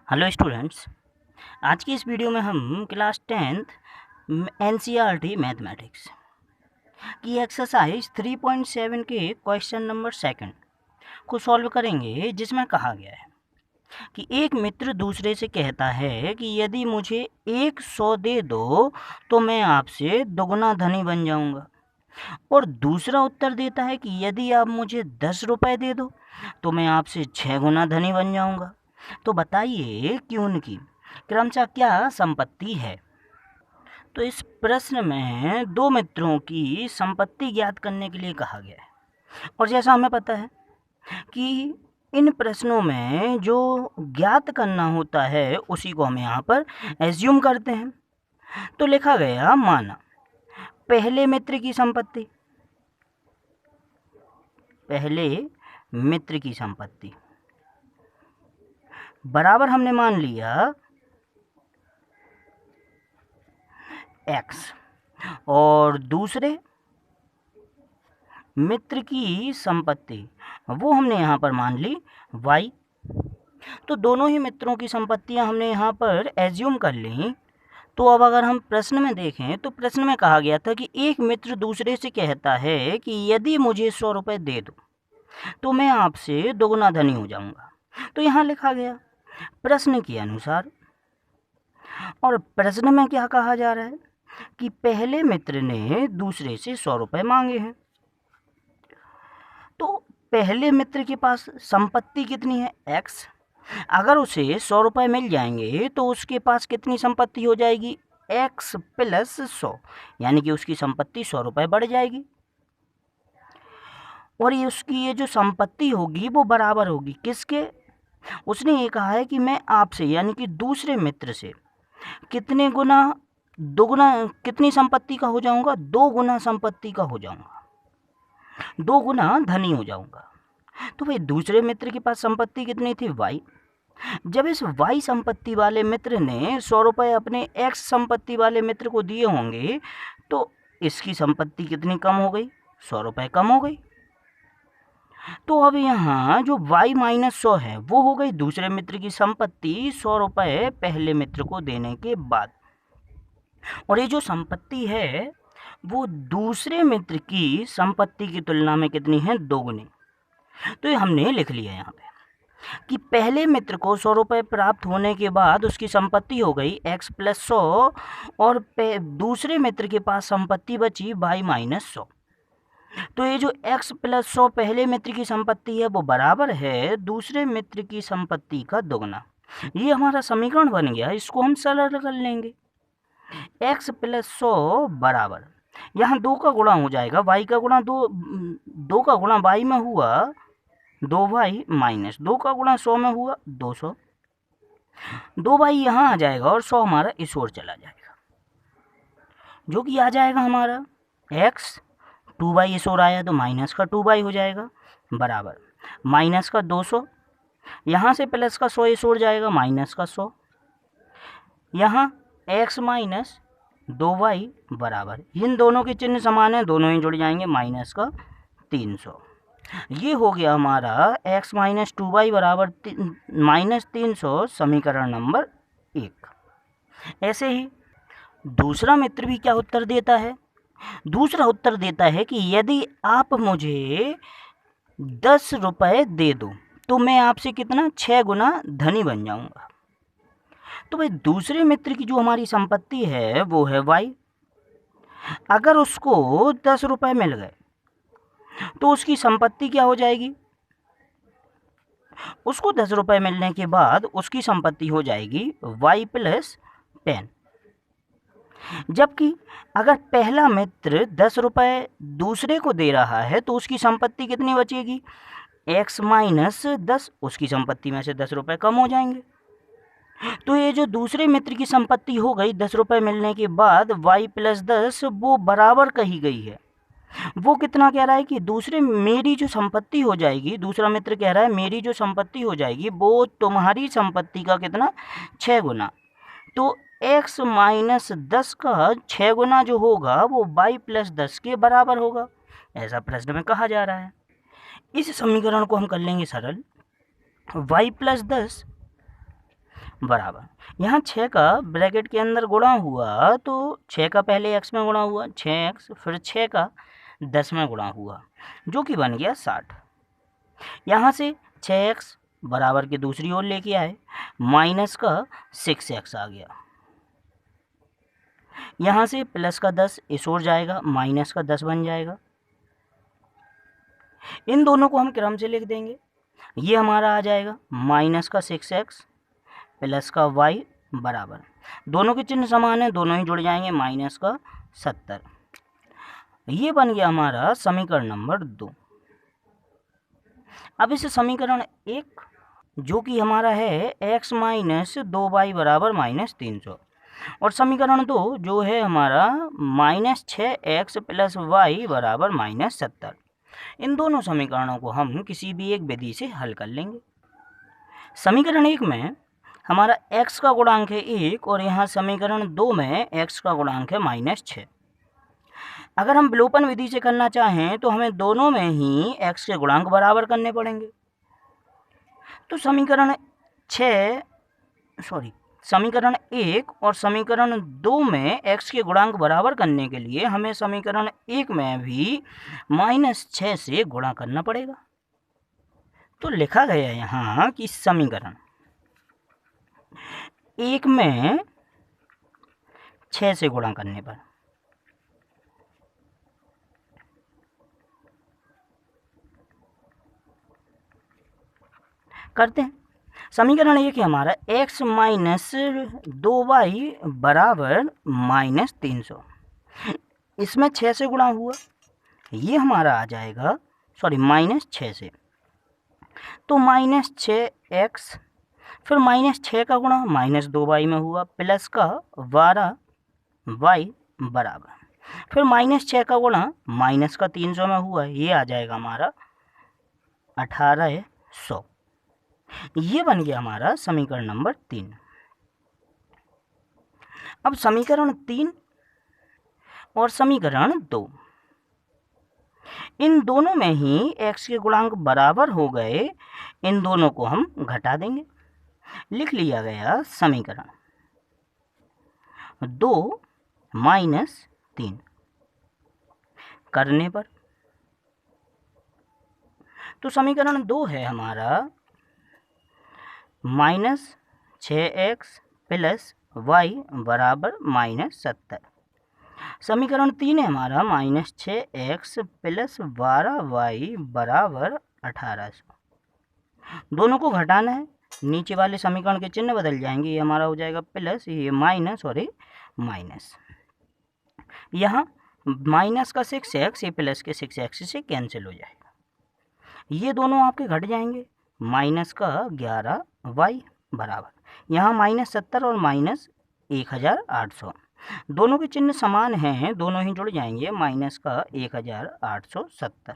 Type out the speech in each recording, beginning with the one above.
Hello students. आज की इस वीडियो में हम क्लास 10th एनसीईआरटी मैथमेटिक्स की एक्सरसाइज 3.7 के क्वेश्चन नंबर सेकंड को सॉल्व करेंगे, जिसमें कहा गया है कि एक मित्र दूसरे से कहता है कि यदि मुझे 100 दे दो तो मैं आपसे दोगुना धनी बन जाऊंगा, और दूसरा उत्तर देता है कि यदि आप मुझे 10 रुपये दे दो तो मैं आपसे 6 गुना धनी बन जाऊंगा। तो बताइए कि उनकी क्रमशः क्या संपत्ति है। तो इस प्रश्न में दो मित्रों की संपत्ति ज्ञात करने के लिए कहा गया है, और जैसा हमें पता है कि इन प्रश्नों में जो ज्ञात करना होता है उसी को हम यहाँ पर एज्यूम करते हैं। तो लिखा गया, माना पहले मित्र की संपत्ति, पहले मित्र की संपत्ति बराबर हमने मान लिया x, और दूसरे मित्र की संपत्ति वो हमने यहाँ पर मान ली y। तो दोनों ही मित्रों की संपत्तियाँ हमने यहाँ पर एज्यूम कर ली। तो अब अगर हम प्रश्न में देखें तो प्रश्न में कहा गया था कि एक मित्र दूसरे से कहता है कि यदि मुझे 100 रुपये दे दो तो मैं आपसे दोगुना धनी हो जाऊंगा। तो यहाँ लिखा गया प्रश्न के अनुसार, और प्रश्न में क्या कहा जा रहा है कि पहले मित्र ने दूसरे से 100 रुपये मांगे हैं। तो पहले मित्र के पास संपत्ति कितनी है, x। अगर उसे 100 रुपये मिल जाएंगे तो उसके पास कितनी संपत्ति हो जाएगी, x प्लस 100, यानी कि उसकी संपत्ति 100 रुपये बढ़ जाएगी। और ये उसकी ये जो संपत्ति होगी वो बराबर होगी किसके, उसने ये कहा है कि मैं आपसे यानी कि दूसरे मित्र से कितने गुना, दोगुना कितनी संपत्ति का हो जाऊंगा, 2 गुना संपत्ति का हो जाऊंगा, 2 गुना धनी हो जाऊंगा। तो भाई दूसरे मित्र के पास संपत्ति कितनी थी, y। जब इस y संपत्ति वाले मित्र ने 100 रुपये अपने x संपत्ति वाले मित्र को दिए होंगे तो इसकी संपत्ति कितनी कम हो गई, 100 रुपये कम हो गई। तो अब यहाँ जो y माइनस 100 है वो हो गई दूसरे मित्र की संपत्ति 100 रुपये पहले मित्र को देने के बाद, और ये जो संपत्ति है वो दूसरे मित्र की संपत्ति की तुलना में कितनी है, 2 गुनी। तो ये हमने लिख लिया यहाँ पे कि पहले मित्र को 100 रुपये प्राप्त होने के बाद उसकी संपत्ति हो गई x प्लस 100, और दूसरे मित्र के पास संपत्ति बची y माइनस 100। तो ये जो x प्लस 100 पहले मित्र की संपत्ति है वो बराबर है दूसरे मित्र की संपत्ति का दोगुना। ये हमारा समीकरण बन गया, इसको हम सरल कर लेंगे। x प्लस 100 बराबर, यहाँ 2 का गुणा हो जाएगा, y का गुणा 2 का गुणा y में हुआ 2y माइनस 2 का गुणा 100 में हुआ 200, 2y यहाँ आ जाएगा और 100 हमारा इस ओर चला जाएगा, जो कि आ जाएगा हमारा x, 2y इस ओर आया तो माइनस का 2y हो जाएगा, बराबर माइनस का 200, यहाँ से प्लस का 100 इस ओर जाएगा, माइनस का 100, यहाँ x माइनस 2y बराबर, इन दोनों के चिन्ह समान है, दोनों ही जुड़ जाएंगे, माइनस का 300। ये हो गया हमारा x माइनस 2y बराबर माइनस 300, समीकरण नंबर 1। ऐसे ही दूसरा मित्र भी क्या उत्तर देता है, दूसरा उत्तर देता है कि यदि आप मुझे 10 रुपये दे दो तो मैं आपसे कितना, 6 गुना धनी बन जाऊंगा। तो भाई दूसरे मित्र की जो हमारी संपत्ति है वो है y। अगर उसको 10 रुपये मिल गए तो उसकी संपत्ति क्या हो जाएगी, उसको 10 रुपये मिलने के बाद उसकी संपत्ति हो जाएगी y प्लस 10। जबकि अगर पहला मित्र 10 रुपये दूसरे को दे रहा है तो उसकी संपत्ति कितनी बचेगी, x माइनस 10, उसकी संपत्ति में से 10 रुपये कम हो जाएंगे। तो ये जो दूसरे मित्र की संपत्ति हो गई 10 रुपये मिलने के बाद y प्लस 10, वो बराबर कही गई है, वो कितना कह रहा है कि दूसरे मेरी जो संपत्ति हो जाएगी, दूसरा मित्र कह रहा है मेरी जो संपत्ति हो जाएगी वो तुम्हारी संपत्ति का कितना, 6 गुना। तो x माइनस 10 का 6 गुना जो होगा वो y प्लस 10 के बराबर होगा, ऐसा प्रश्न में कहा जा रहा है। इस समीकरण को हम कर लेंगे सरल, y प्लस 10 बराबर, यहाँ 6 का ब्रैकेट के अंदर गुणा हुआ तो 6 का पहले x में गुणा हुआ 6x, फिर 6 का 10 में गुणा हुआ जो कि बन गया 60। यहाँ से 6x बराबर के दूसरी ओर लेके आए, माइनस का 6x आ गया। यहाँ से प्लस का 10 इस ओर जाएगा, माइनस का 10 बन जाएगा। इन दोनों को हम क्रम से लिख देंगे। ये हमारा आ जाएगा माइनस का 6x प्लस का y बराबर, दोनों के चिन्ह समान है, दोनों ही जुड़ जाएंगे, माइनस का 70। ये बन गया हमारा समीकरण नंबर 2। अब इस समीकरण 1 जो कि हमारा है x माइनस 2y बराबर माइनस 300, और समीकरण 2 जो है हमारा माइनस 6x प्लस y बराबर माइनस 70। इन दोनों समीकरणों को हम किसी भी एक विधि से हल कर लेंगे। समीकरण 1 में हमारा x का गुणांक है 1 और यहाँ समीकरण 2 में x का गुणांक है माइनस 6। अगर हम विलोपन विधि से करना चाहें तो हमें दोनों में ही x के गुणांक बराबर करने पड़ेंगे। तो समीकरण 1 और समीकरण 2 में x के गुणांक बराबर करने के लिए हमें समीकरण 1 में भी माइनस 6 से गुणा करना पड़ेगा। तो लिखा गया यहाँ कि समीकरण 1 में 6 से गुणा करने पर करते हैं। समीकरण 1 है हमारा x माइनस 2y बराबर माइनस 300, इसमें 6 से गुणा हुआ, ये हमारा आ जाएगा माइनस 6 से, तो माइनस 6x, फिर माइनस 6 का गुणा माइनस 2y में हुआ, प्लस का 12y बराबर, फिर माइनस 6 का गुणा माइनस का 300 में हुआ, ये आ जाएगा हमारा 1800। ये बन गया हमारा समीकरण नंबर 3। अब समीकरण 3 और समीकरण 2, इन दोनों में ही x के गुणांक बराबर हो गए, इन दोनों को हम घटा देंगे। लिख लिया गया समीकरण 2 माइनस 3 करने पर, तो समीकरण 2 है हमारा माइनस 6x प्लस y बराबर माइनस 70। समीकरण 3 है हमारा माइनस 6x प्लस 12y बराबर 1800। दोनों को घटाना है, नीचे वाले समीकरण के चिन्ह बदल जाएंगे, ये हमारा हो जाएगा प्लस, ये माइनस और ये माइनस। यहाँ माइनस का 6x ये प्लस के 6x से कैंसिल हो जाएगा, ये दोनों आपके घट जाएंगे, माइनस का 11y बराबर, यहाँ माइनस 70 और माइनस 1800, दोनों के चिन्ह समान हैं, दोनों ही जुड़ जाएंगे, माइनस का 1870।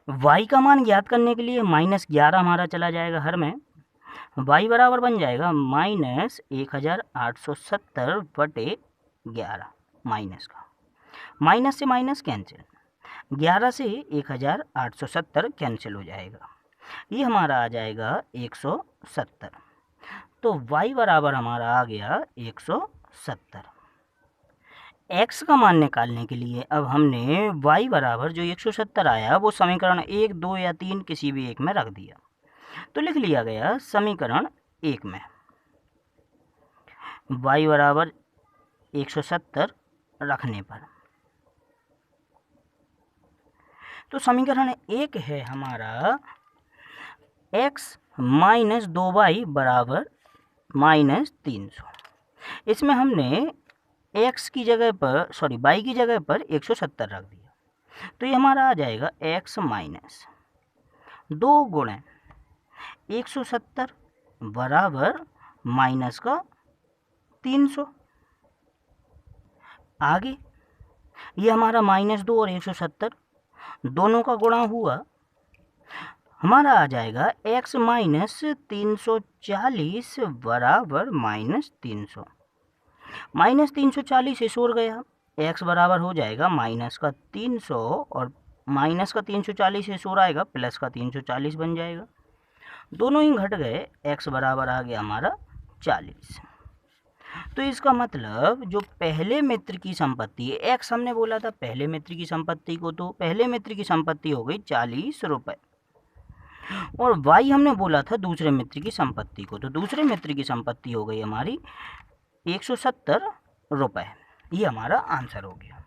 y का मान ज्ञात करने के लिए माइनस 11 हमारा चला जाएगा हर में, y बराबर बन जाएगा माइनस 1870 बटे 11, माइनस का माइनस से माइनस कैंसिल, 11 से 1870 कैंसिल हो जाएगा, ये हमारा आ जाएगा 170। तो y बराबर हमारा आ गया 170। x का मान निकालने के लिए अब हमने y बराबर जो 170 आया वो समीकरण 1, 2 या 3 किसी भी एक में रख दिया। तो लिख लिया गया समीकरण 1 में y बराबर 170 रखने पर, तो समीकरण 1 है हमारा x माइनस 2y बराबर माइनस 300। इसमें हमने x की जगह पर y की जगह पर 170 रख दिया, तो ये हमारा आ जाएगा x माइनस 2 गुणे 170 बराबर माइनस का 300। आगे ये हमारा माइनस 2 और 170 दोनों का गुणा हुआ, हमारा आ जाएगा x माइनस 340 बराबर माइनस 300। माइनस 340 इस ओर गया, x बराबर हो जाएगा माइनस का 300 और माइनस का 340 इस ओर आएगा, प्लस का 340 बन जाएगा। दोनों ही घट गए, x बराबर आ गया हमारा 40। तो इसका मतलब जो पहले मित्र की संपत्ति है, x हमने बोला था पहले मित्र की संपत्ति को, तो पहले मित्र की संपत्ति हो गई 40 रुपये, और y हमने बोला था दूसरे मित्र की संपत्ति को, तो दूसरे मित्र की संपत्ति हो गई हमारी 170 रुपये। ये हमारा आंसर हो गया।